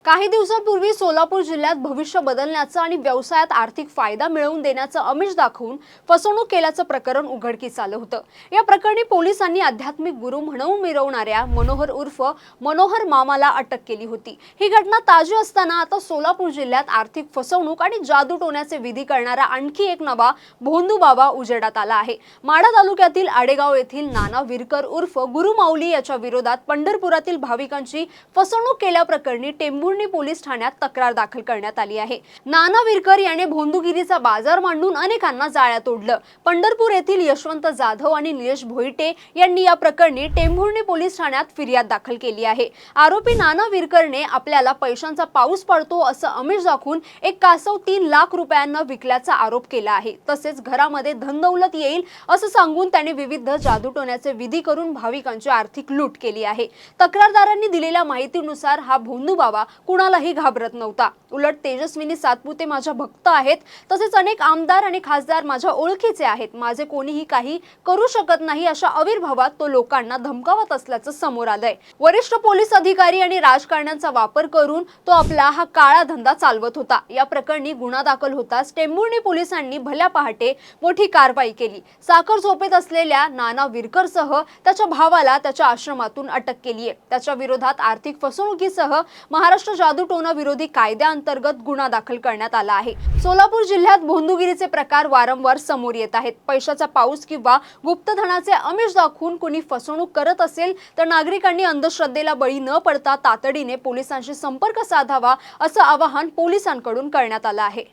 काही दिवसांपूर्वी सोलापूर जिल्ह्यात भविष्य बदलण्याचा आणि व्यवसायात आर्थिक फायदा मिळवून देण्याचं आमिष दाखवून फसवणूक केल्याचं प्रकरण उघडकीस आलं होतं। या प्रकरणी पोलिसांनी आध्यात्मिक गुरु म्हणून मिरवणाऱ्या मनोहर उर्फ मनोहर मामाला अटक केली होती। ही घटना ताजी असताना आता सोलापूर जिल्ह्यात आर्थिक फसवणूक आणि जादूटोण्याचे विधी करणारा आणखी एक नवा भोंदू बाबा उजेडात आला आहे। माढा तालुक्यातील आडेगाव येथील नाना विरकर उर्फ गुरु माऊली याच्या विरोधात पंढरपुरातील भाविकांची फसवणूक केल्याप्रकरणी टेंभुर्णी पोलीस ठाण्यात तक्रार दाखल करण्यात आली आहे। नाना विरकर याने भोंदूगिरीचा बाजार मांडून अनेकांना जाळ्यात ओढलं। पंढरपूर येथील यशवंत जाधव आणि निलेश भोईटे यांनी या प्रकरणी टेंभुर्णी पोलीस ठाण्यात फिर्याद दाखल केली आहे। आरोपी नाना विरकरने आपल्याला पैशांचा पाऊस पडतो असं आमिष दाखवून एक कासव 3 लाख रुपयांना विकल्याचा आरोप केला आहे। तसेच घरामध्ये धनदौलत येईल असं सांगून त्याने विविध जादूटोण्याचे विधी करून भाविकांची आर्थिक लूट केली आहे। तक्रारदारांनी दिलेल्या माहितीनुसार हा भोंदू बाबा कुणालाही घाबरत नव्हता। उलट तेजस्विनी सातपुते माझ्या भक्त आहेत, तसेच अनेक आमदार आणि खासदार माझ्या ओळखीचे आहेत, माझे कोणीही काही करू शकत नाही अशा आविर्भावात तो लोकांना धमकावत असल्याचं समोर आलंय। वरिष्ठ पोलीस अधिकारी आणि राजकारण्यांचा वापर करून तो आपला हा काळा धंदा चालवत होता। या प्रकरणी गुन्हा दाखल होताच टेंभुर्णी पोलिसांनी भल्या पहाटे मोठी कारवाई केली। साखर झोपेत असलेल्या नाना विरकरसह त्याच्या भावाला त्याच्या आश्रमातून अटक केली आहे। त्याच्या विरोधात आर्थिक फसवणुकीसह महाराष्ट्र जादूटोणा विरोधी कायद्याअंतर्गत गुन्हा दाखल करण्यात आला आहे। सोलापूर जिल्ह्यात भोंदूगिरीचे प्रकार वारंवार समोर येत आहेत। पैशाचा पाऊस किंवा गुप्तधनाचे आमिष दाखवून कुणी फसवणूक करत असेल तर नागरिकांनी अंधश्रद्धेला बळी न पडता तातडीने पोलिसांशी संपर्क साधावा असं आवाहन पोलिसांकडून करण्यात आलं आहे।